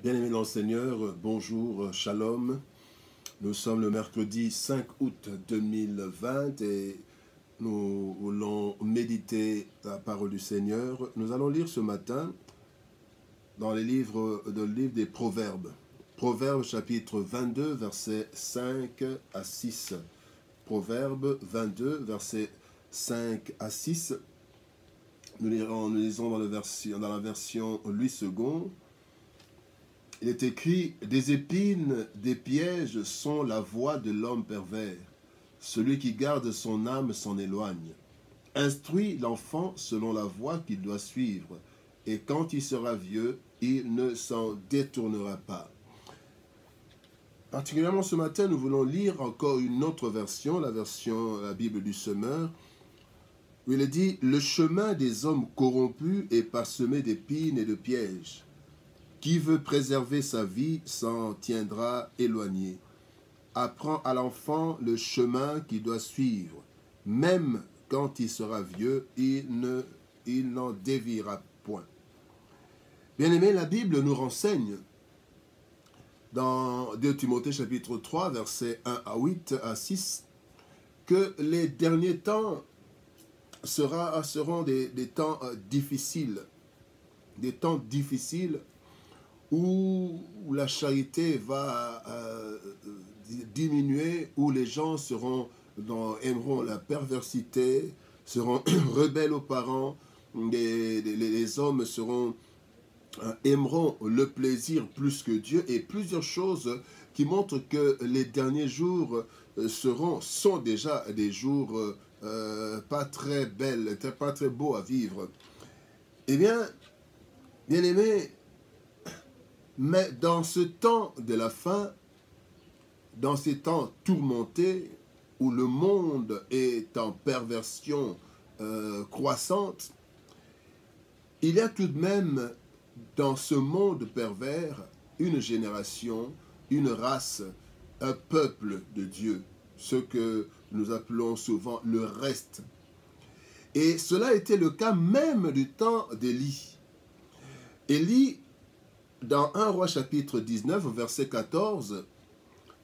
Bien-aimés dans le Seigneur, bonjour, shalom. Nous sommes le mercredi 5 août 2020 et nous voulons méditer la parole du Seigneur. Nous allons lire ce matin dans le livre des Proverbes. Proverbes chapitre 22, versets 5 à 6. Proverbes 22, versets 5 à 6. Nous lisons dans la version Louis II. Il est écrit « Des épines, des pièges sont la voie de l'homme pervers. Celui qui garde son âme s'en éloigne. Instruis l'enfant selon la voie qu'il doit suivre, et quand il sera vieux, il ne s'en détournera pas. » Particulièrement ce matin, nous voulons lire encore une autre version, la Bible du Semeur, où il est dit « Le chemin des hommes corrompus est parsemé d'épines et de pièges. Qui veut préserver sa vie s'en tiendra éloigné. Apprends à l'enfant le chemin qu'il doit suivre. Même quand il sera vieux, il n'en déviera point. » Bien-aimés, la Bible nous renseigne dans 2 Timothée chapitre 3, versets 1 à 8 à 6, que les derniers temps seront des temps difficiles. Des temps difficiles où la charité va diminuer, où les gens aimeront la perversité, seront rebelles aux parents, les hommes aimeront le plaisir plus que Dieu, et plusieurs choses qui montrent que les derniers jours sont déjà des jours pas très belles, pas très beaux à vivre. Eh bien, bien-aimés, mais dans ce temps de la fin, dans ces temps tourmentés, où le monde est en perversion croissante, il y a tout de même dans ce monde pervers une génération, une race, un peuple de Dieu, ce que nous appelons souvent le reste. Et cela était le cas même du temps d'Élie. Élie, dans 1 Roi chapitre 19, verset 14,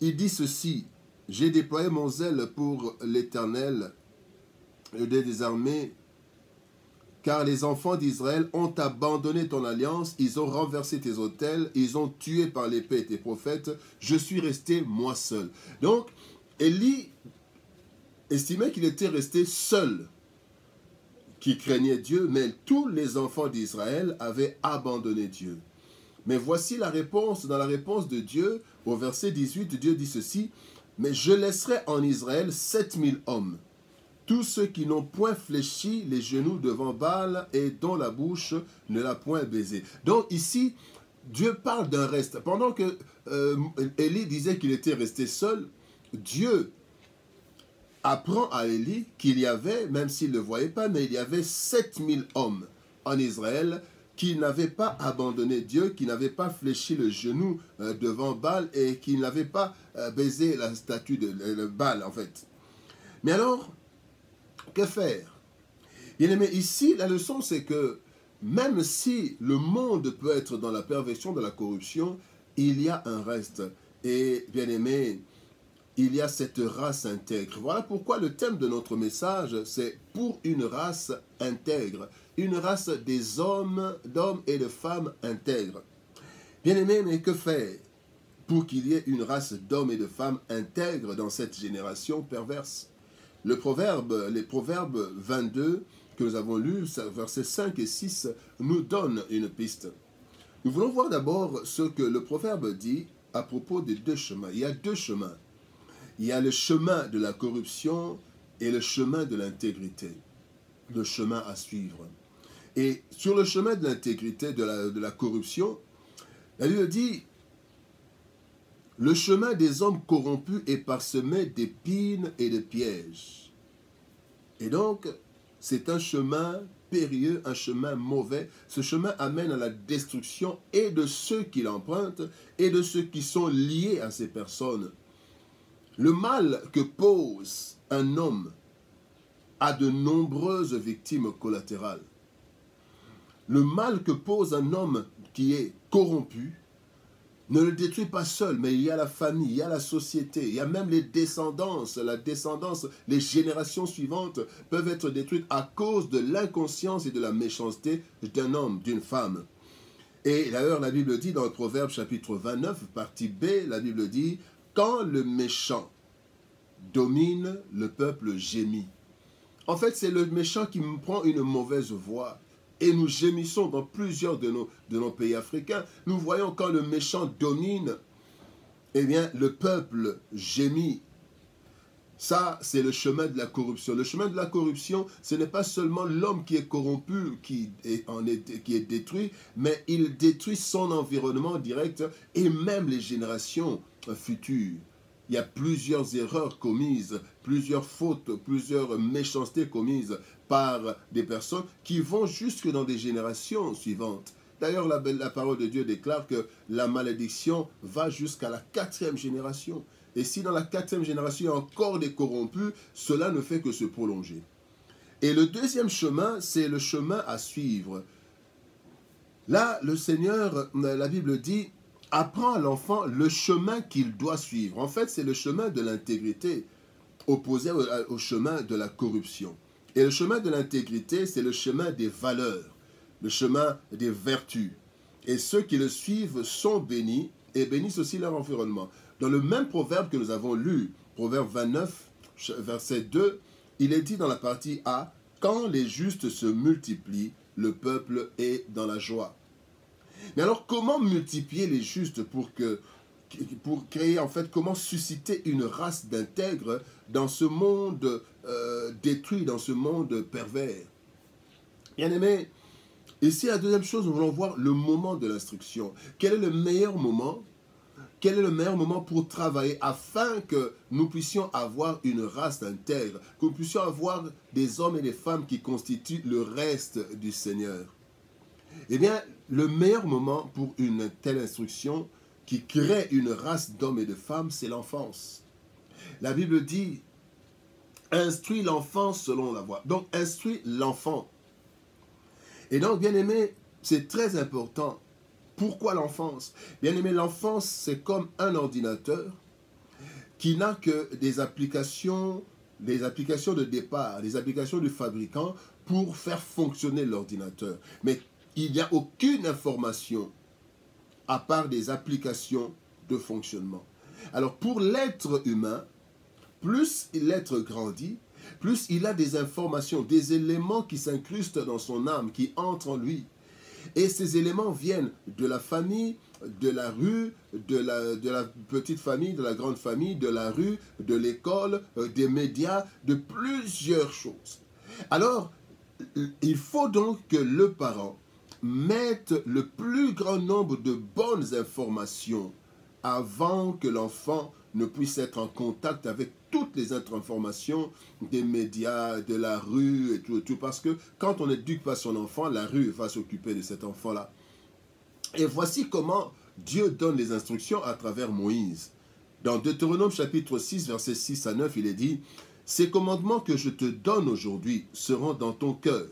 il dit ceci: « J'ai déployé mon zèle pour l'Éternel des armées, car les enfants d'Israël ont abandonné ton alliance, ils ont renversé tes autels, ils ont tué par l'épée tes prophètes, je suis resté moi seul. » Donc, Élie estimait qu'il était resté seul, qui craignait Dieu, mais tous les enfants d'Israël avaient abandonné Dieu. Mais voici la réponse, dans la réponse de Dieu, au verset 18, Dieu dit ceci: « Mais je laisserai en Israël 7000 hommes, tous ceux qui n'ont point fléchi les genoux devant Baal et dont la bouche ne l'a point baisé. » Donc ici, Dieu parle d'un reste. Pendant que Élie disait qu'il était resté seul, Dieu apprend à Élie qu'il y avait, même s'il ne le voyait pas, mais il y avait 7000 hommes en Israël qui n'avaient pas abandonné Dieu, qui n'avaient pas fléchi le genou devant Baal et qui n'avaient pas baisé la statue de Baal, en fait. Mais alors, que faire? Bien aimé, ici, la leçon, c'est que même si le monde peut être dans la perversion, de la corruption, il y a un reste. Et bien aimé, il y a cette race intègre. Voilà pourquoi le thème de notre message, c'est « Pour une race intègre ». Une race d'hommes et de femmes intègres. Bien aimé, mais que faire pour qu'il y ait une race d'hommes et de femmes intègres dans cette génération perverse? Les Proverbes 22 que nous avons lus, versets 5 et 6, nous donnent une piste. Nous voulons voir d'abord ce que le Proverbe dit à propos des deux chemins. Il y a deux chemins. Il y a le chemin de la corruption et le chemin de l'intégrité. Le chemin à suivre. Et sur le chemin de l'intégrité, de la corruption, la Bible dit: « Le chemin des hommes corrompus est parsemé d'épines et de pièges. » Et donc, c'est un chemin périlleux, un chemin mauvais. Ce chemin amène à la destruction et de ceux qui l'empruntent et de ceux qui sont liés à ces personnes. Le mal que pose un homme a de nombreuses victimes collatérales. Le mal que pose un homme qui est corrompu ne le détruit pas seul, mais il y a la famille, il y a la société, il y a même les descendances, la descendance, les générations suivantes peuvent être détruites à cause de l'inconscience et de la méchanceté d'un homme, d'une femme. Et d'ailleurs, la Bible dit dans le Proverbe chapitre 29, partie B, la Bible dit, quand le méchant domine, le peuple gémit. En fait, c'est le méchant qui prend une mauvaise voie. Et nous gémissons dans plusieurs de nos pays africains. Nous voyons quand le méchant domine, eh bien, le peuple gémit. Ça, c'est le chemin de la corruption. Le chemin de la corruption, ce n'est pas seulement l'homme qui est corrompu, qui est détruit, mais il détruit son environnement direct et même les générations futures. Il y a plusieurs erreurs commises, plusieurs fautes, plusieurs méchancetés commises par des personnes qui vont jusque dans des générations suivantes. D'ailleurs, la parole de Dieu déclare que la malédiction va jusqu'à la 4e génération. Et si dans la 4e génération, il y a encore des corrompus, cela ne fait que se prolonger. Et le deuxième chemin, c'est le chemin à suivre. Là, le Seigneur, la Bible dit, apprend à l'enfant le chemin qu'il doit suivre. En fait, c'est le chemin de l'intégrité opposé au chemin de la corruption. Et le chemin de l'intégrité, c'est le chemin des valeurs, le chemin des vertus. Et ceux qui le suivent sont bénis et bénissent aussi leur environnement. Dans le même proverbe que nous avons lu, proverbe 29, verset 2, il est dit dans la partie A, « Quand les justes se multiplient, le peuple est dans la joie. » Mais alors, comment multiplier les justes pour créer, en fait, comment susciter une race d'intègres dans ce monde détruit, dans ce monde pervers? Bien aimé, ici, la deuxième chose, nous voulons voir le moment de l'instruction. Quel est le meilleur moment? Quel est le meilleur moment pour travailler afin que nous puissions avoir une race intègre, que nous puissions avoir des hommes et des femmes qui constituent le reste du Seigneur? Eh bien, le meilleur moment pour une telle instruction qui crée une race d'hommes et de femmes, c'est l'enfance. La Bible dit, instruis l'enfant selon la voie. Donc, instruis l'enfant. Et donc, bien aimé, c'est très important. Pourquoi l'enfance? Bien aimé, l'enfance, c'est comme un ordinateur qui n'a que des applications de départ, des applications du fabricant pour faire fonctionner l'ordinateur. Mais il n'y a aucune information à part des applications de fonctionnement. Alors, pour l'être humain, plus l'être grandit, plus il a des informations, des éléments qui s'incrustent dans son âme, qui entrent en lui. Et ces éléments viennent de la famille, de la rue, de la petite famille, de la grande famille, de la rue, de l'école, des médias, de plusieurs choses. Alors, il faut donc que le parent mette le plus grand nombre de bonnes informations avant que l'enfant ne puisse être en contact avec toutes les autres informations des médias, de la rue et tout, parce que quand on n'éduque pas son enfant, la rue va s'occuper de cet enfant-là. Et voici comment Dieu donne les instructions à travers Moïse. Dans Deutéronome chapitre 6, versets 6 à 9, il est dit, « Ces commandements que je te donne aujourd'hui seront dans ton cœur.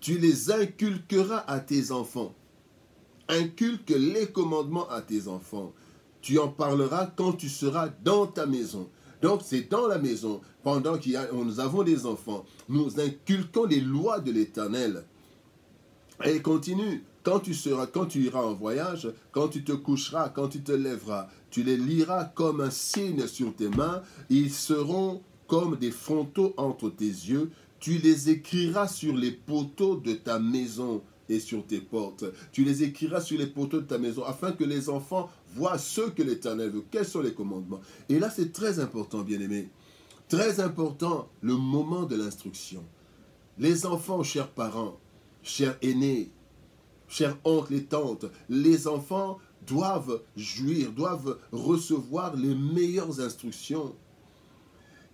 Tu les inculqueras à tes enfants. Inculque les commandements à tes enfants. Tu en parleras quand tu seras dans ta maison. » Donc c'est dans la maison, pendant que nous avons des enfants, nous inculquons les lois de l'Éternel. Et il continue, quand tu iras en voyage, quand tu te coucheras, quand tu te lèveras, tu les liras comme un signe sur tes mains, ils seront comme des frontaux entre tes yeux, tu les écriras sur les poteaux de ta maison et sur tes portes. Tu les écriras sur les poteaux de ta maison, afin que les enfants voient ce que l'Éternel veut. Quels sont les commandements? Et là, c'est très important, bien-aimés. Très important, le moment de l'instruction. Les enfants, chers parents, chers aînés, chers oncles et tantes, les enfants doivent jouir, doivent recevoir les meilleures instructions.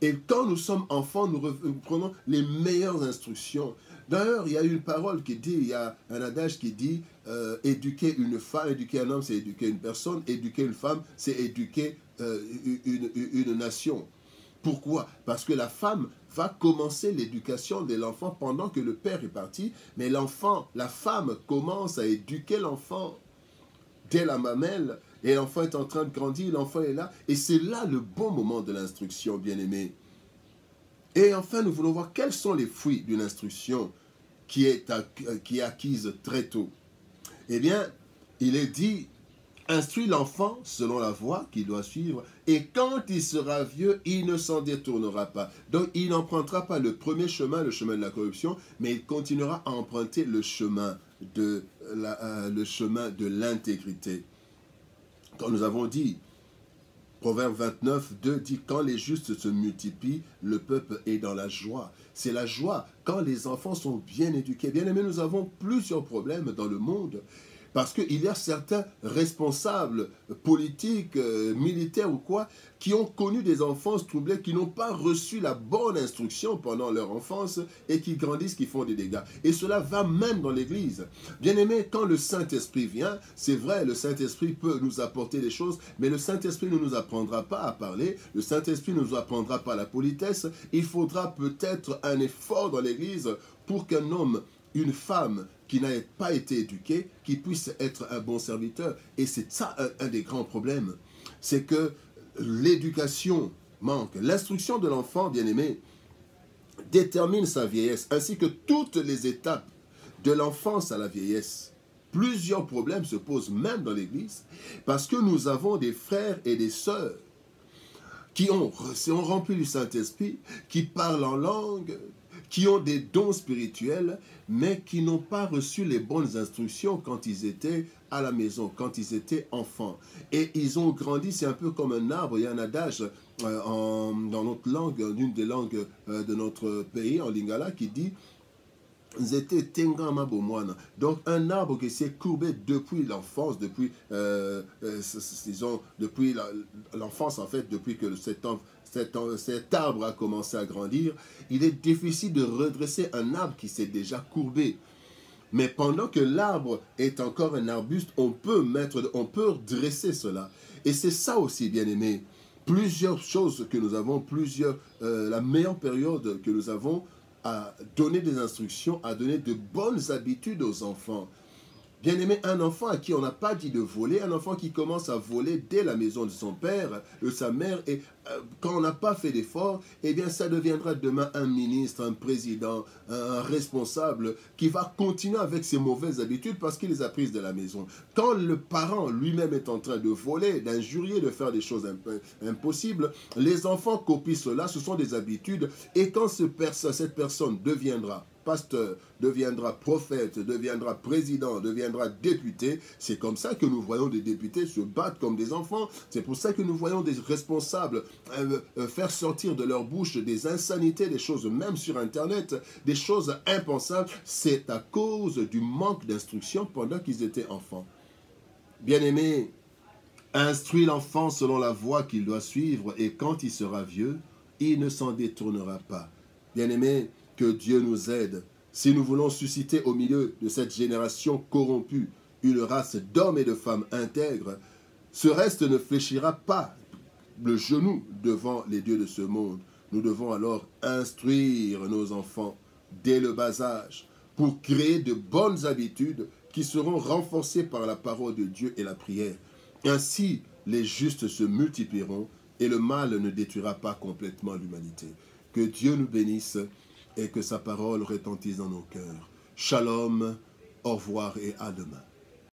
Et quand nous sommes enfants, nous prenons les meilleures instructions. D'ailleurs, il y a une parole qui dit, il y a un adage qui dit, éduquer une femme, éduquer un homme, c'est éduquer une personne, éduquer une femme, c'est éduquer une nation. Pourquoi? Parce que la femme va commencer l'éducation de l'enfant pendant que le père est parti, mais la femme commence à éduquer l'enfant dès la mamelle, et l'enfant est en train de grandir, l'enfant est là, et c'est là le bon moment de l'instruction, bien-aimé. Et enfin, nous voulons voir quels sont les fruits d'une instruction qui est acquise très tôt. Eh bien, il est dit, instruis l'enfant selon la voie qu'il doit suivre, et quand il sera vieux, il ne s'en détournera pas. Donc, il n'empruntera pas le premier chemin, le chemin de la corruption, mais il continuera à emprunter le chemin de l'intégrité. Quand nous avons dit, Proverbe 29, 2 dit, quand les justes se multiplient, le peuple est dans la joie. C'est la joie quand les enfants sont bien éduqués. Bien aimés, nous avons plusieurs problèmes dans le monde. Parce qu'il y a certains responsables politiques, militaires ou quoi, qui ont connu des enfances troublées, qui n'ont pas reçu la bonne instruction pendant leur enfance et qui grandissent, qui font des dégâts. Et cela va même dans l'Église. Bien aimé, quand le Saint-Esprit vient, c'est vrai, le Saint-Esprit peut nous apporter des choses, mais le Saint-Esprit ne nous apprendra pas à parler, le Saint-Esprit ne nous apprendra pas la politesse. Il faudra peut-être un effort dans l'Église pour qu'un homme, une femme qui n'a pas été éduqué, qui puisse être un bon serviteur. Et c'est ça un des grands problèmes. C'est que l'éducation manque. L'instruction de l'enfant, bien-aimé, détermine sa vieillesse, ainsi que toutes les étapes de l'enfance à la vieillesse. Plusieurs problèmes se posent même dans l'Église, parce que nous avons des frères et des sœurs qui sont remplis du Saint-Esprit, qui parlent en langue, qui ont des dons spirituels, mais qui n'ont pas reçu les bonnes instructions quand ils étaient à la maison, quand ils étaient enfants. Et ils ont grandi, c'est un peu comme un arbre. Il y a un adage dans notre langue, l'une des langues de notre pays, en lingala, qui dit donc un arbre qui s'est courbé depuis l'enfance, depuis l'enfance en fait, depuis que cet arbre a commencé à grandir, il est difficile de redresser un arbre qui s'est déjà courbé. Mais pendant que l'arbre est encore un arbuste, on peut dresser cela. Et c'est ça aussi, bien aimé. Plusieurs choses que nous avons, la meilleure période que nous avons à donner des instructions, à donner de bonnes habitudes aux enfants. Bien aimé, un enfant à qui on n'a pas dit de voler, un enfant qui commence à voler dès la maison de son père, de sa mère, et quand on n'a pas fait d'effort, eh bien ça deviendra demain un ministre, un président, un responsable qui va continuer avec ses mauvaises habitudes parce qu'il les a prises de la maison. Quand le parent lui-même est en train de voler, d'injurier, de faire des choses impossibles, les enfants copient cela, ce sont des habitudes, et quand cette personne deviendra pasteur, deviendra prophète, deviendra président, deviendra député. C'est comme ça que nous voyons des députés se battre comme des enfants. C'est pour ça que nous voyons des responsables faire sortir de leur bouche des insanités, des choses même sur Internet, des choses impensables. C'est à cause du manque d'instruction pendant qu'ils étaient enfants. Bien-aimés, instruis l'enfant selon la voie qu'il doit suivre et quand il sera vieux, il ne s'en détournera pas. Bien-aimés, que Dieu nous aide. Si nous voulons susciter au milieu de cette génération corrompue une race d'hommes et de femmes intègres, ce reste ne fléchira pas le genou devant les dieux de ce monde. Nous devons alors instruire nos enfants dès le bas âge pour créer de bonnes habitudes qui seront renforcées par la parole de Dieu et la prière. Ainsi, les justes se multiplieront et le mal ne détruira pas complètement l'humanité. Que Dieu nous bénisse et que sa parole retentisse dans nos cœurs. Shalom, au revoir et à demain.